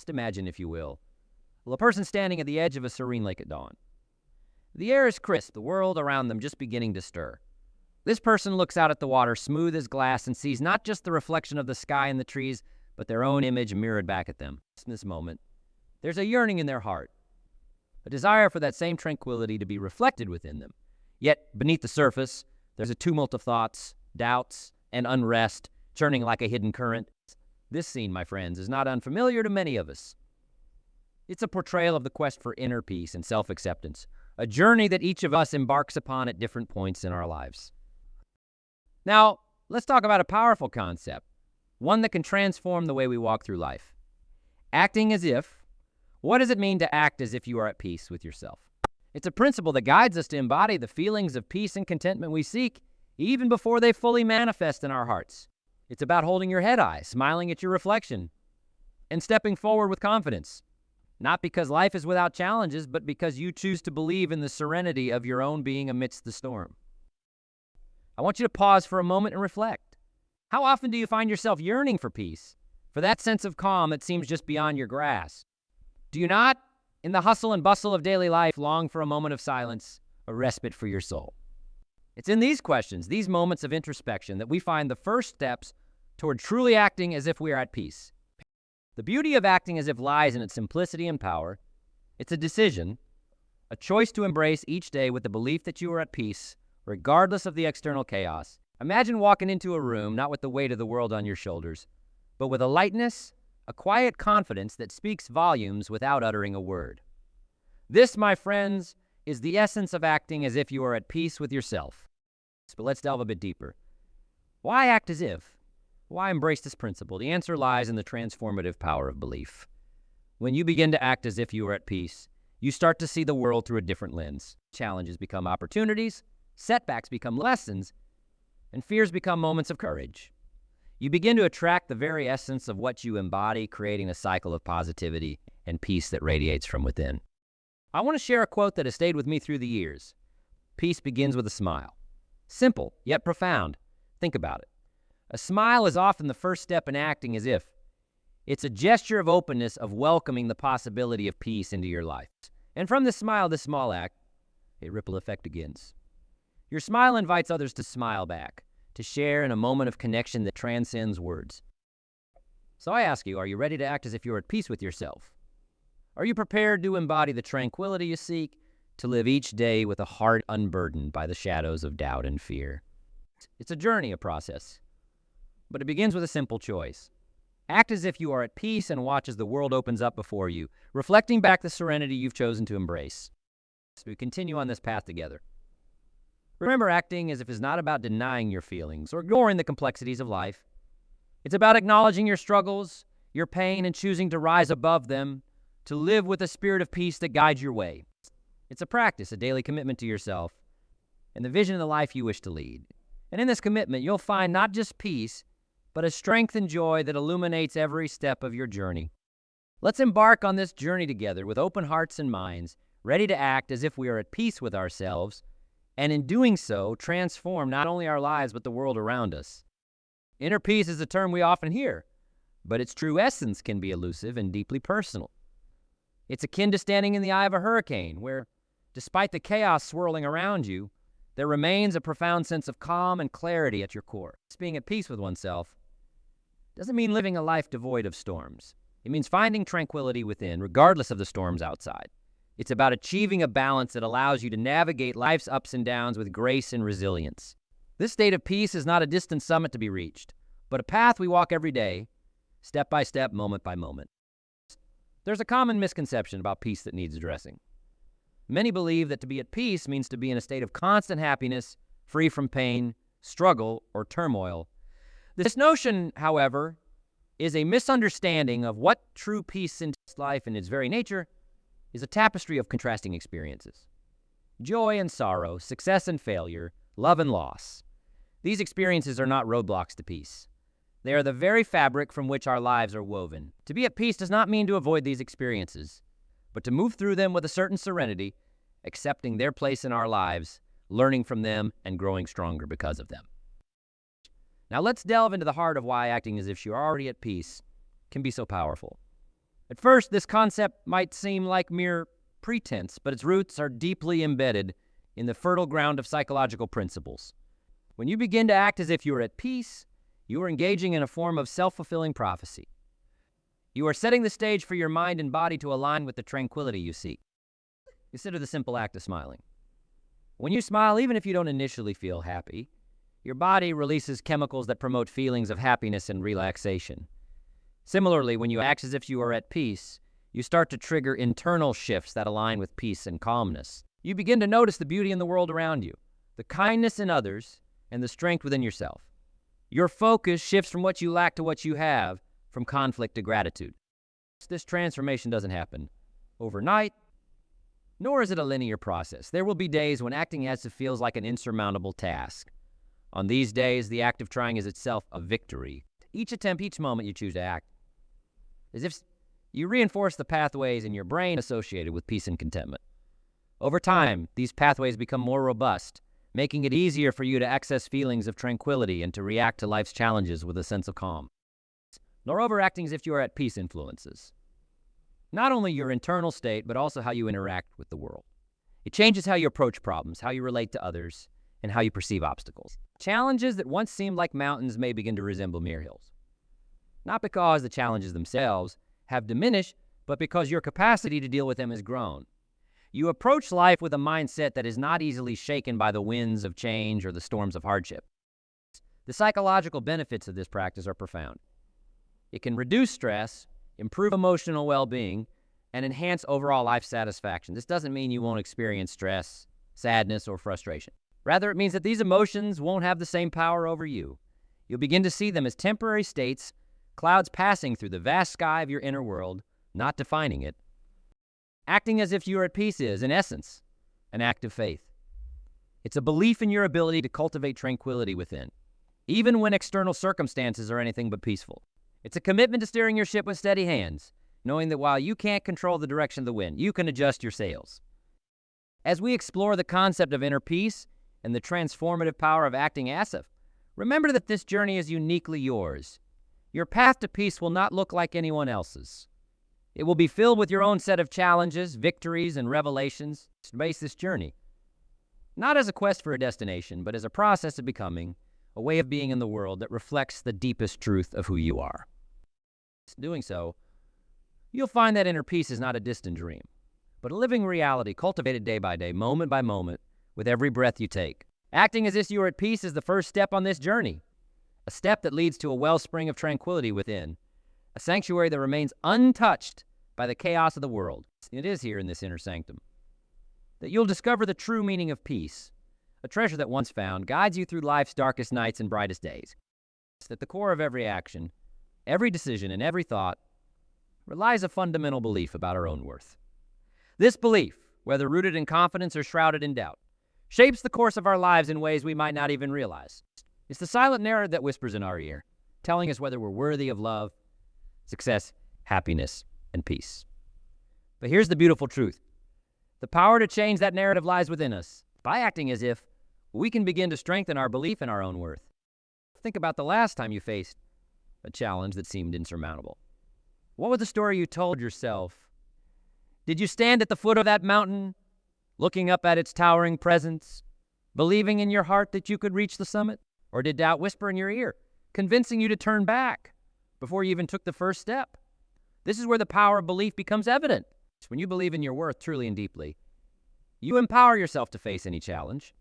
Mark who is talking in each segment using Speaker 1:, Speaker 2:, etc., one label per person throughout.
Speaker 1: Just imagine, if you will, a person standing at the edge of a serene lake at dawn. The air is crisp, the world around them just beginning to stir. This person looks out at the water, smooth as glass, and sees not just the reflection of the sky and the trees, but their own image mirrored back at them. In this moment, there's a yearning in their heart, a desire for that same tranquility to be reflected within them. Yet, beneath the surface, there's a tumult of thoughts, doubts, and unrest, churning like a hidden current. This scene, my friends, is not unfamiliar to many of us. It's a portrayal of the quest for inner peace and self-acceptance, a journey that each of us embarks upon at different points in our lives. Now, let's talk about a powerful concept, one that can transform the way we walk through life. Acting as if. What does it mean to act as if you are at peace with yourself? It's a principle that guides us to embody the feelings of peace and contentment we seek, even before they fully manifest in our hearts. It's about holding your head high, smiling at your reflection, and stepping forward with confidence. Not because life is without challenges, but because you choose to believe in the serenity of your own being amidst the storm. I want you to pause for a moment and reflect. How often do you find yourself yearning for peace, for that sense of calm that seems just beyond your grasp? Do you not, in the hustle and bustle of daily life, long for a moment of silence, a respite for your soul? It's in these questions, these moments of introspection, that we find the first steps toward truly acting as if we are at peace. The beauty of acting as if lies in its simplicity and power. It's a decision, a choice to embrace each day with the belief that you are at peace, regardless of the external chaos. Imagine walking into a room, not with the weight of the world on your shoulders, but with a lightness, a quiet confidence that speaks volumes without uttering a word. This, my friends, is the essence of acting as if you are at peace with yourself. But let's delve a bit deeper. Why act as if? Why embrace this principle? The answer lies in the transformative power of belief. When you begin to act as if you are at peace, you start to see the world through a different lens. Challenges become opportunities, setbacks become lessons, and fears become moments of courage. You begin to attract the very essence of what you embody, creating a cycle of positivity and peace that radiates from within. I want to share a quote that has stayed with me through the years. Peace begins with a smile. Simple, yet profound. Think about it. A smile is often the first step in acting as if. It's a gesture of openness, of welcoming the possibility of peace into your life. And from this smile, this small act, a ripple effect begins. Your smile invites others to smile back, to share in a moment of connection that transcends words. So I ask you, are you ready to act as if you're at peace with yourself? Are you prepared to embody the tranquility you seek, to live each day with a heart unburdened by the shadows of doubt and fear? It's a journey, a process, but it begins with a simple choice. Act as if you are at peace and watch as the world opens up before you, reflecting back the serenity you've chosen to embrace. So we continue on this path together. Remember, acting as if is not about denying your feelings or ignoring the complexities of life. It's about acknowledging your struggles, your pain, and choosing to rise above them, to live with a spirit of peace that guides your way. It's a practice, a daily commitment to yourself, and the vision of the life you wish to lead. And in this commitment, you'll find not just peace, but a strength and joy that illuminates every step of your journey. Let's embark on this journey together with open hearts and minds, ready to act as if we are at peace with ourselves, and in doing so, transform not only our lives, but the world around us. Inner peace is a term we often hear, but its true essence can be elusive and deeply personal. It's akin to standing in the eye of a hurricane, where, despite the chaos swirling around you, there remains a profound sense of calm and clarity at your core. Being at peace with oneself doesn't mean living a life devoid of storms. It means finding tranquility within, regardless of the storms outside. It's about achieving a balance that allows you to navigate life's ups and downs with grace and resilience. This state of peace is not a distant summit to be reached, but a path we walk every day, step by step, moment by moment. There's a common misconception about peace that needs addressing. Many believe that to be at peace means to be in a state of constant happiness, free from pain, struggle, or turmoil. This notion, however, is a misunderstanding of what true peace in life in its very nature is. A tapestry of contrasting experiences. Joy and sorrow, success and failure, love and loss. These experiences are not roadblocks to peace. They are the very fabric from which our lives are woven. To be at peace does not mean to avoid these experiences, but to move through them with a certain serenity, accepting their place in our lives, learning from them, and growing stronger because of them. Now let's delve into the heart of why acting as if you're already at peace can be so powerful. At first, this concept might seem like mere pretense, but its roots are deeply embedded in the fertile ground of psychological principles. When you begin to act as if you are at peace, you are engaging in a form of self-fulfilling prophecy. You are setting the stage for your mind and body to align with the tranquility you seek. Consider the simple act of smiling. When you smile, even if you don't initially feel happy, your body releases chemicals that promote feelings of happiness and relaxation. Similarly, when you act as if you are at peace, you start to trigger internal shifts that align with peace and calmness. You begin to notice the beauty in the world around you, the kindness in others, and the strength within yourself. Your focus shifts from what you lack to what you have, from conflict to gratitude. This transformation doesn't happen overnight, nor is it a linear process. There will be days when acting as if feels like an insurmountable task. On these days, the act of trying is itself a victory. Each attempt, each moment you choose to act, as if you reinforce the pathways in your brain associated with peace and contentment. Over time, these pathways become more robust, making it easier for you to access feelings of tranquility and to react to life's challenges with a sense of calm. Moreover, acting as if you are at peace influences not only your internal state, but also how you interact with the world. It changes how you approach problems, how you relate to others, and how you perceive obstacles. Challenges that once seemed like mountains may begin to resemble mere hills. Not because the challenges themselves have diminished, but because your capacity to deal with them has grown. You approach life with a mindset that is not easily shaken by the winds of change or the storms of hardship. The psychological benefits of this practice are profound. It can reduce stress, improve emotional well-being, and enhance overall life satisfaction. This doesn't mean you won't experience stress, sadness, or frustration. Rather, it means that these emotions won't have the same power over you. You'll begin to see them as temporary states, clouds passing through the vast sky of your inner world, not defining it. Acting as if you are at peace is, in essence, an act of faith. It's a belief in your ability to cultivate tranquility within, even when external circumstances are anything but peaceful. It's a commitment to steering your ship with steady hands, knowing that while you can't control the direction of the wind, you can adjust your sails. As we explore the concept of inner peace and the transformative power of acting as if, remember that this journey is uniquely yours. Your path to peace will not look like anyone else's. It will be filled with your own set of challenges, victories, and revelations. Embrace this journey, not as a quest for a destination, but as a process of becoming, a way of being in the world that reflects the deepest truth of who you are. Doing so, you'll find that inner peace is not a distant dream, but a living reality cultivated day by day, moment by moment, with every breath you take. Acting as if you are at peace is the first step on this journey, a step that leads to a wellspring of tranquility within, a sanctuary that remains untouched by the chaos of the world. It is here in this inner sanctum that you'll discover the true meaning of peace, a treasure that once found guides you through life's darkest nights and brightest days. At the core of every action, every decision, and every thought relies a fundamental belief about our own worth. This belief, whether rooted in confidence or shrouded in doubt, shapes the course of our lives in ways we might not even realize. It's the silent narrative that whispers in our ear, telling us whether we're worthy of love, success, happiness, and peace. But here's the beautiful truth. The power to change that narrative lies within us. By acting as if, we can begin to strengthen our belief in our own worth. Think about the last time you faced a challenge that seemed insurmountable. What was the story you told yourself? Did you stand at the foot of that mountain, looking up at its towering presence, believing in your heart that you could reach the summit? Or did doubt whisper in your ear, convincing you to turn back before you even took the first step? This is where the power of belief becomes evident. When you believe in your worth truly and deeply, you empower yourself to face any challenge,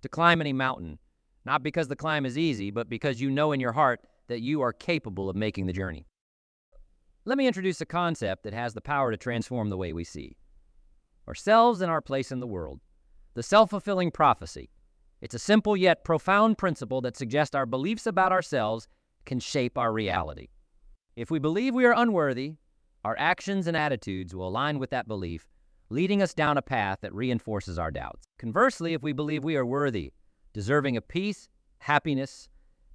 Speaker 1: to climb any mountain, not because the climb is easy, but because you know in your heart that you are capable of making the journey. Let me introduce a concept that has the power to transform the way we see ourselves and our place in the world, the self-fulfilling prophecy. It's a simple yet profound principle that suggests our beliefs about ourselves can shape our reality. If we believe we are unworthy, our actions and attitudes will align with that belief, leading us down a path that reinforces our doubts. Conversely, if we believe we are worthy, deserving of peace, happiness,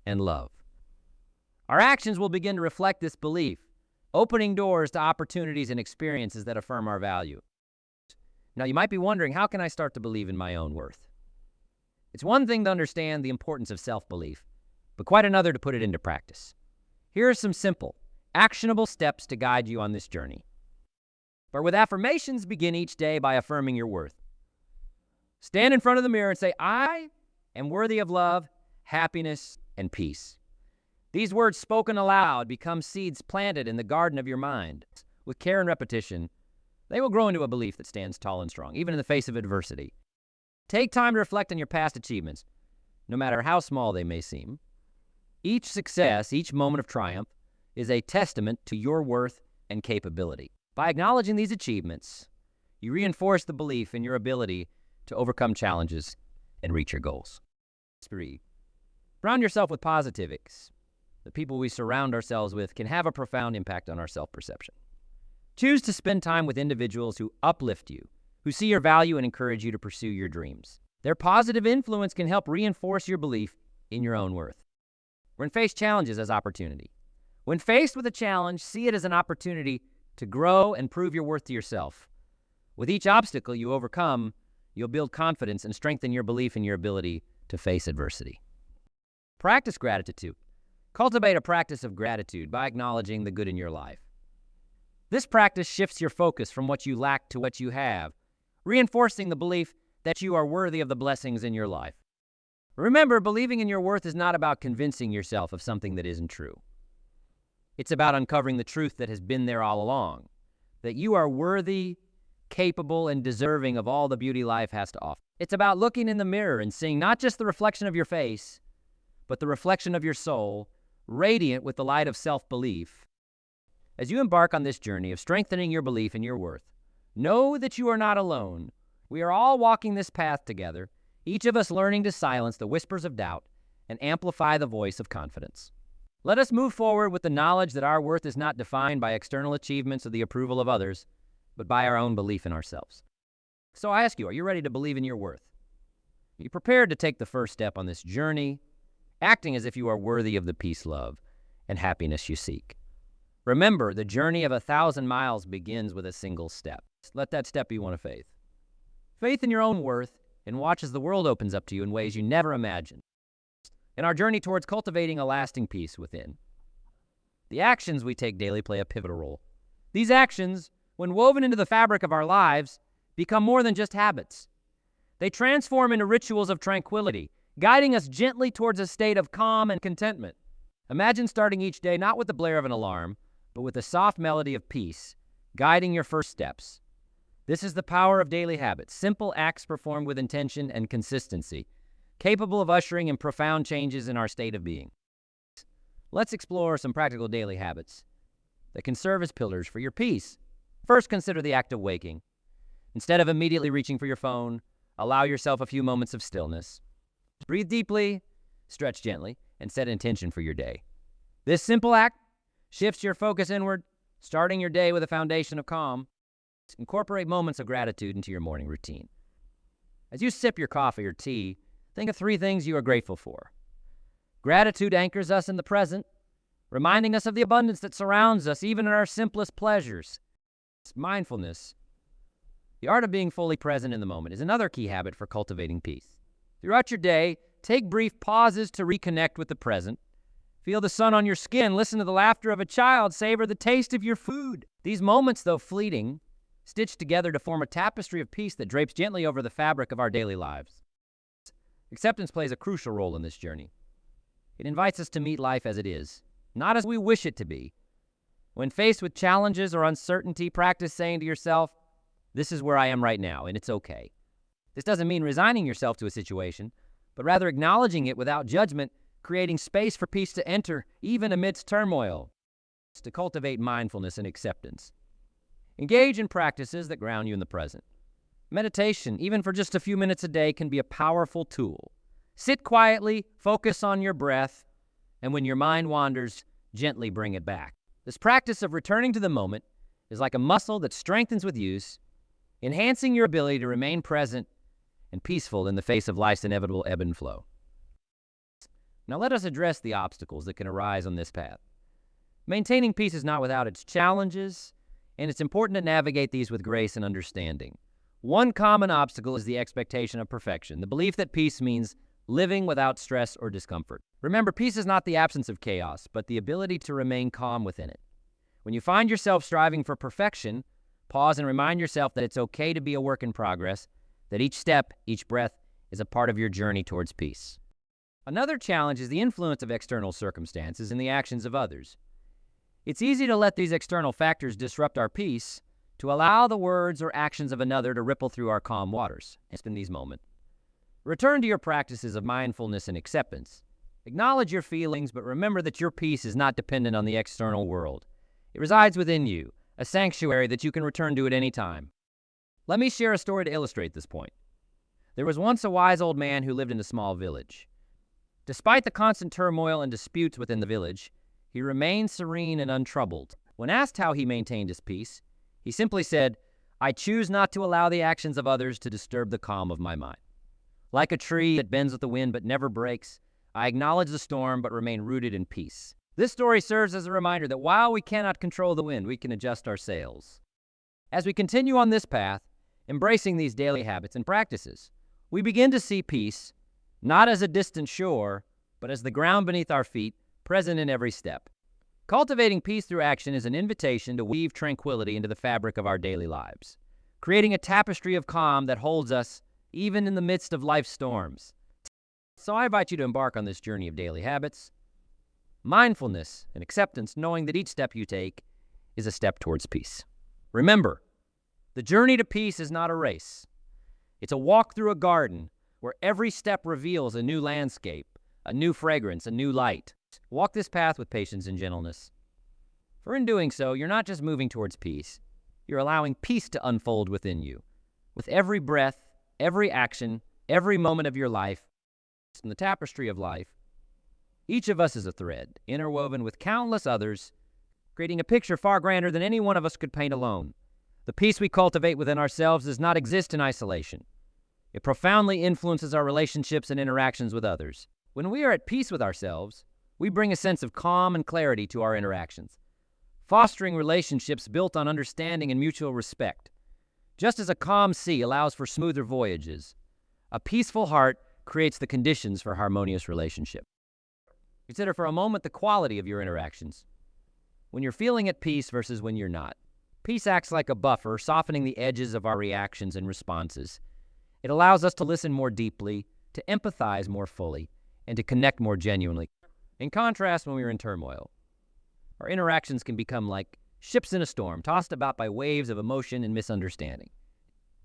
Speaker 1: and love, our actions will begin to reflect this belief, opening doors to opportunities and experiences that affirm our value. Now, you might be wondering, how can I start to believe in my own worth? It's one thing to understand the importance of self-belief, but quite another to put it into practice. Here are some simple, actionable steps to guide you on this journey. But with affirmations, begin each day by affirming your worth. Stand in front of the mirror and say, I am worthy of love, happiness, and peace. These words spoken aloud become seeds planted in the garden of your mind. With care and repetition, they will grow into a belief that stands tall and strong, even in the face of adversity. Take time to reflect on your past achievements, no matter how small they may seem. Each success, each moment of triumph, is a testament to your worth and capability. By acknowledging these achievements, you reinforce the belief in your ability to overcome challenges and reach your goals. 3. Surround yourself with positivics. The people we surround ourselves with can have a profound impact on our self-perception. Choose to spend time with individuals who uplift you, who see your value and encourage you to pursue your dreams. Their positive influence can help reinforce your belief in your own worth. When faced challenges as opportunity. When faced with a challenge, see it as an opportunity to grow and prove your worth to yourself. With each obstacle you overcome, you'll build confidence and strengthen your belief in your ability to face adversity. Practice gratitude. Cultivate a practice of gratitude by acknowledging the good in your life. This practice shifts your focus from what you lack to what you have, reinforcing the belief that you are worthy of the blessings in your life. Remember, believing in your worth is not about convincing yourself of something that isn't true. It's about uncovering the truth that has been there all along, that you are worthy, capable, and deserving of all the beauty life has to offer. It's about looking in the mirror and seeing not just the reflection of your face, but the reflection of your soul, radiant with the light of self-belief. As you embark on this journey of strengthening your belief in your worth, know that you are not alone. We are all walking this path together, each of us learning to silence the whispers of doubt and amplify the voice of confidence. Let us move forward with the knowledge that our worth is not defined by external achievements or the approval of others, but by our own belief in ourselves. So I ask you, are you ready to believe in your worth? Are you prepared to take the first step on this journey, acting as if you are worthy of the peace, love, and happiness you seek? Remember, the journey of 1,000 miles begins with a single step. Let that step be one of faith. Faith in your own worth, and watch as the world opens up to you in ways you never imagined. In our journey towards cultivating a lasting peace within, the actions we take daily play a pivotal role. These actions, when woven into the fabric of our lives, become more than just habits. They transform into rituals of tranquility, guiding us gently towards a state of calm and contentment. Imagine starting each day not with the blare of an alarm, but with the soft melody of peace, guiding your first steps. This is the power of daily habits, simple acts performed with intention and consistency, capable of ushering in profound changes in our state of being. Let's explore some practical daily habits that can serve as pillars for your peace. First, consider the act of waking. Instead of immediately reaching for your phone, allow yourself a few moments of stillness. Breathe deeply, stretch gently, and set intention for your day. This simple act shifts your focus inward, starting your day with a foundation of calm. Incorporate moments of gratitude into your morning routine. As you sip your coffee or tea, think of 3 things you are grateful for. Gratitude anchors us in the present, reminding us of the abundance that surrounds us, even in our simplest pleasures. Mindfulness, the art of being fully present in the moment, is another key habit for cultivating peace. Throughout your day, take brief pauses to reconnect with the present. Feel the sun on your skin, listen to the laughter of a child, savor the taste of your food. These moments, though fleeting, stitched together to form a tapestry of peace that drapes gently over the fabric of our daily lives. Acceptance plays a crucial role in this journey. It invites us to meet life as it is, not as we wish it to be. When faced with challenges or uncertainty, practice saying to yourself, "This is where I am right now, and it's okay." This doesn't mean resigning yourself to a situation, but rather acknowledging it without judgment, creating space for peace to enter, even amidst turmoil. It's to cultivate mindfulness and acceptance. Engage in practices that ground you in the present. Meditation, even for just a few minutes a day, can be a powerful tool. Sit quietly, focus on your breath, and when your mind wanders, gently bring it back. This practice of returning to the moment is like a muscle that strengthens with use, enhancing your ability to remain present and peaceful in the face of life's inevitable ebb and flow. Now let us address the obstacles that can arise on this path. Maintaining peace is not without its challenges, and it's important to navigate these with grace and understanding. One common obstacle is the expectation of perfection, the belief that peace means living without stress or discomfort. Remember, peace is not the absence of chaos, but the ability to remain calm within it. When you find yourself striving for perfection, Pause and remind yourself that it's okay to be a work in progress, that each step, each breath is a part of your journey towards peace. Another challenge is the influence of external circumstances and the actions of others. It's easy to let these external factors disrupt our peace, to allow the words or actions of another to ripple through our calm waters. In these moments, return to your practices of mindfulness and acceptance. Acknowledge your feelings, but remember that your peace is not dependent on the external world. It resides within you, a sanctuary that you can return to at any time. Let me share a story to illustrate this point. There was once a wise old man who lived in a small village. Despite the constant turmoil and disputes within the village, he remained serene and untroubled. When asked how he maintained his peace, he simply said, "I choose not to allow the actions of others to disturb the calm of my mind. Like a tree that bends with the wind but never breaks, I acknowledge the storm but remain rooted in peace." This story serves as a reminder that while we cannot control the wind, we can adjust our sails. As we continue on this path, embracing these daily habits and practices, we begin to see peace not as a distant shore, but as the ground beneath our feet, present in every step. Cultivating peace through action is an invitation to weave tranquility into the fabric of our daily lives, creating a tapestry of calm that holds us even in the midst of life's storms. So I invite you to embark on this journey of daily habits, mindfulness, and acceptance, knowing that each step you take is a step towards peace. Remember, the journey to peace is not a race. It's a walk through a garden where every step reveals a new landscape, a new fragrance, a new light. Walk this path with patience and gentleness. For in doing so, you're not just moving towards peace, you're allowing peace to unfold within you. With every breath, every action, every moment of your life, in the tapestry of life, each of us is a thread, interwoven with countless others, creating a picture far grander than any one of us could paint alone. The peace we cultivate within ourselves does not exist in isolation. It profoundly influences our relationships and interactions with others. When we are at peace with ourselves, we bring a sense of calm and clarity to our interactions, fostering relationships built on understanding and mutual respect. Just as a calm sea allows for smoother voyages, a peaceful heart creates the conditions for harmonious relationship. Consider for a moment the quality of your interactions. When you're feeling at peace versus when you're not. Peace acts like a buffer, softening the edges of our reactions and responses. It allows us to listen more deeply, to empathize more fully, and to connect more genuinely. In contrast, when we're in turmoil, our interactions can become like ships in a storm, tossed about by waves of emotion and misunderstanding.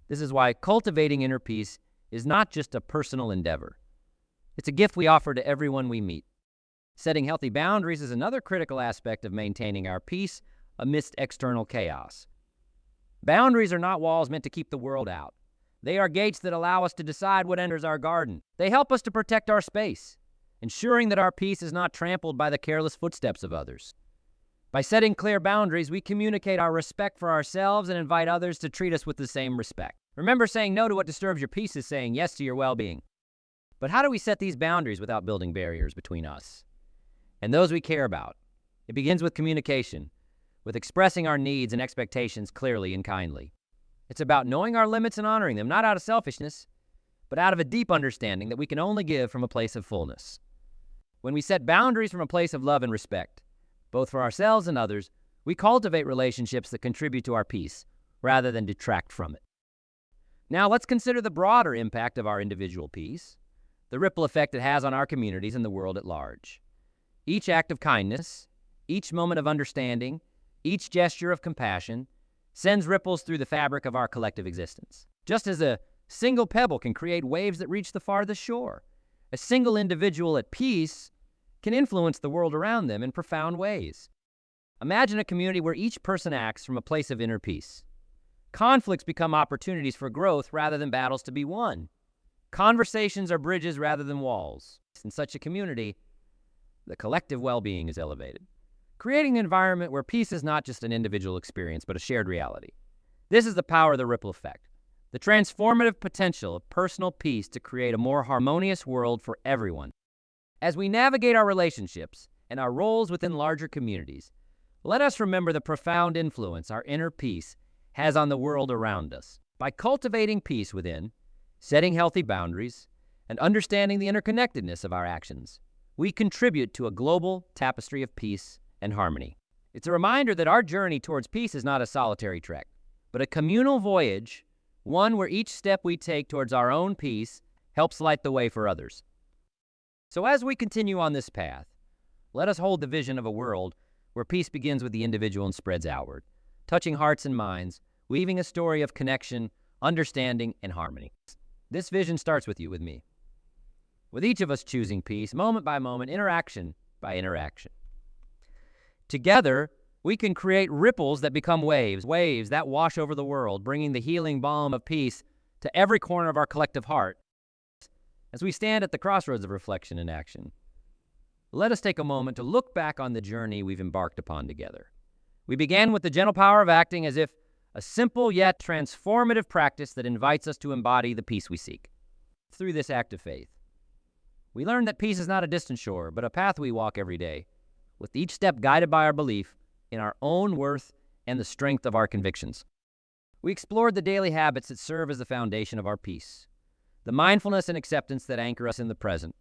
Speaker 1: This is why cultivating inner peace is not just a personal endeavor. It's a gift we offer to everyone we meet. Setting healthy boundaries is another critical aspect of maintaining our peace amidst external chaos. Boundaries are not walls meant to keep the world out. They are gates that allow us to decide what enters our garden. They help us to protect our space, ensuring that our peace is not trampled by the careless footsteps of others. By setting clear boundaries, we communicate our respect for ourselves and invite others to treat us with the same respect. Remember, saying no to what disturbs your peace is saying yes to your well-being. But how do we set these boundaries without building barriers between us and those we care about? It begins with communication, with expressing our needs and expectations clearly and kindly. It's about knowing our limits and honoring them, not out of selfishness, but out of a deep understanding that we can only give from a place of fullness. When we set boundaries from a place of love and respect, both for ourselves and others, we cultivate relationships that contribute to our peace rather than detract from it. Now let's consider the broader impact of our individual peace, the ripple effect it has on our communities and the world at large. Each act of kindness, each moment of understanding, each gesture of compassion sends ripples through the fabric of our collective existence. Just as a single pebble can create waves that reach the farthest shore, a single individual at peace can influence the world around them in profound ways. Imagine a community where each person acts from a place of inner peace. Conflicts become opportunities for growth rather than battles to be won. Conversations are bridges rather than walls. In such a community, the collective well-being is elevated, creating an environment where peace is not just an individual experience, but a shared reality. This is the power of the ripple effect, the transformative potential of personal peace to create a more harmonious world for everyone. As we navigate our relationships and our roles within larger communities, let us remember the profound influence our inner peace has on the world around us. By cultivating peace within, setting healthy boundaries, and understanding the interconnectedness of our actions, we contribute to a global tapestry of peace and harmony. It's a reminder that our journey towards peace is not a solitary trek, but a communal voyage, one where each step we take towards our own peace helps light the way for others. So as we continue on this path, let us hold the vision of a world where peace begins with the individual and spreads outward, touching hearts and minds, weaving a story of connection, understanding, and harmony. This vision starts with you, with me, with each of us choosing peace, moment by moment, interaction by interaction. Together, we can create ripples that become waves, waves that wash over the world, bringing the healing balm of peace to every corner of our collective heart. As we stand at the crossroads of reflection and action, let us take a moment to look back on the journey we've embarked upon together. We began with the gentle power of acting as if a simple yet transformative practice that invites us to embody the peace we seek. Through this act of faith, we learned that peace is not a distant shore, but a path we walk every day, with each step guided by our belief in our own worth and the strength of our convictions. We explored the daily habits that serve as the foundation of our peace, the mindfulness and acceptance that anchor us in the present,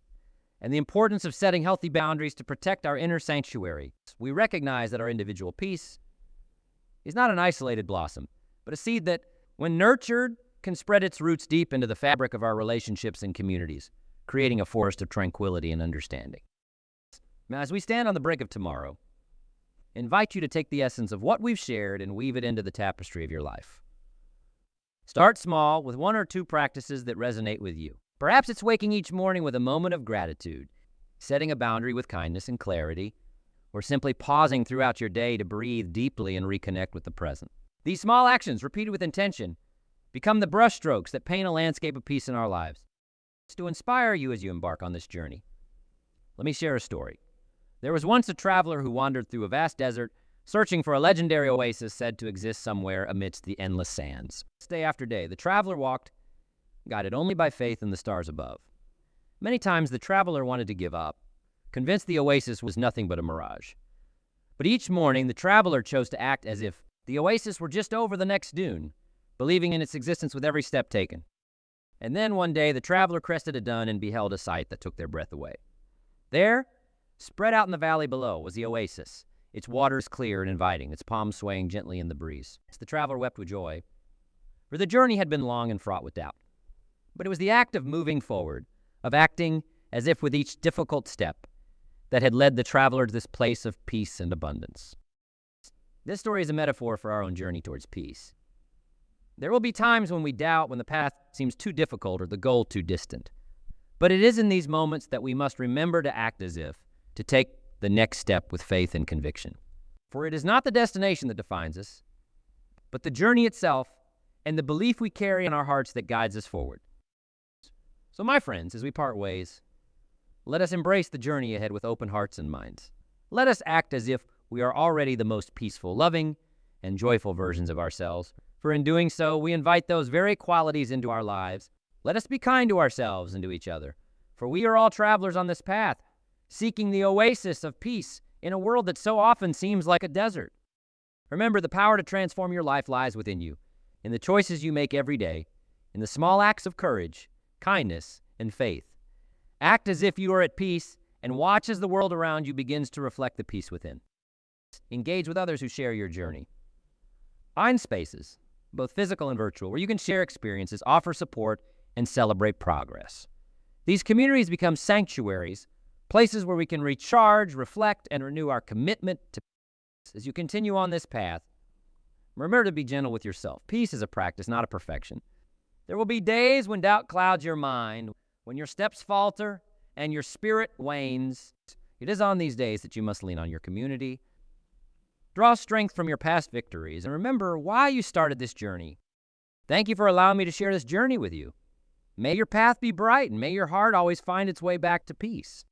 Speaker 1: and the importance of setting healthy boundaries to protect our inner sanctuary. We recognize that our individual peace is not an isolated blossom, but a seed that, when nurtured, can spread its roots deep into the fabric of our relationships and communities, creating a forest of tranquility and understanding. Now, as we stand on the brink of tomorrow, I invite you to take the essence of what we've shared and weave it into the tapestry of your life. Start small with one or two practices that resonate with you. Perhaps it's waking each morning with a moment of gratitude, setting a boundary with kindness and clarity, or simply pausing throughout your day to breathe deeply and reconnect with the present. These small actions, repeated with intention, become the brushstrokes that paint a landscape of peace in our lives. It's to inspire you as you embark on this journey. Let me share a story. There was once a traveler who wandered through a vast desert, searching for a legendary oasis said to exist somewhere amidst the endless sands. Day after day, the traveler walked, guided only by faith in the stars above. Many times the traveler wanted to give up, convinced the oasis was nothing but a mirage. But each morning, the traveler chose to act as if the oasis were just over the next dune, believing in its existence with every step taken. And then one day, the traveler crested a dun and beheld a sight that took their breath away. There, spread out in the valley below, was the oasis, its waters clear and inviting, its palms swaying gently in the breeze. The traveler wept with joy, for the journey had been long and fraught with doubt. But it was the act of moving forward, of acting as if with each difficult step, that had led the traveler to this place of peace and abundance. This story is a metaphor for our own journey towards peace. There will be times when we doubt, when the path seems too difficult or the goal too distant. But it is in these moments that we must remember to act as if, to take the next step with faith and conviction. For it is not the destination that defines us, but the journey itself and the belief we carry in our hearts that guides us forward. So my friends, as we part ways, let us embrace the journey ahead with open hearts and minds. Let us act as if we are already the most peaceful, loving, and joyful versions of ourselves. For in doing so, we invite those very qualities into our lives. Let us be kind to ourselves and to each other, for we are all travelers on this path, seeking the oasis of peace in a world that so often seems like a desert. Remember, the power to transform your life lies within you, in the choices you make every day, in the small acts of courage, kindness, and faith. Act as if you are at peace and watch as the world around you begins to reflect the peace within. Engage with others who share your journey. Find spaces, both physical and virtual, where you can share experiences, offer support, and celebrate progress. These communities become sanctuaries, places where we can recharge, reflect, and renew our commitment to peace. As you continue on this path, remember to be gentle with yourself. Peace is a practice, not a perfection. There will be days when doubt clouds your mind, when your steps falter and your spirit wanes. It is on these days that you must lean on your community. Draw strength from your past victories and remember why you started this journey. Thank you for allowing me to share this journey with you. May your path be bright and may your heart always find its way back to peace.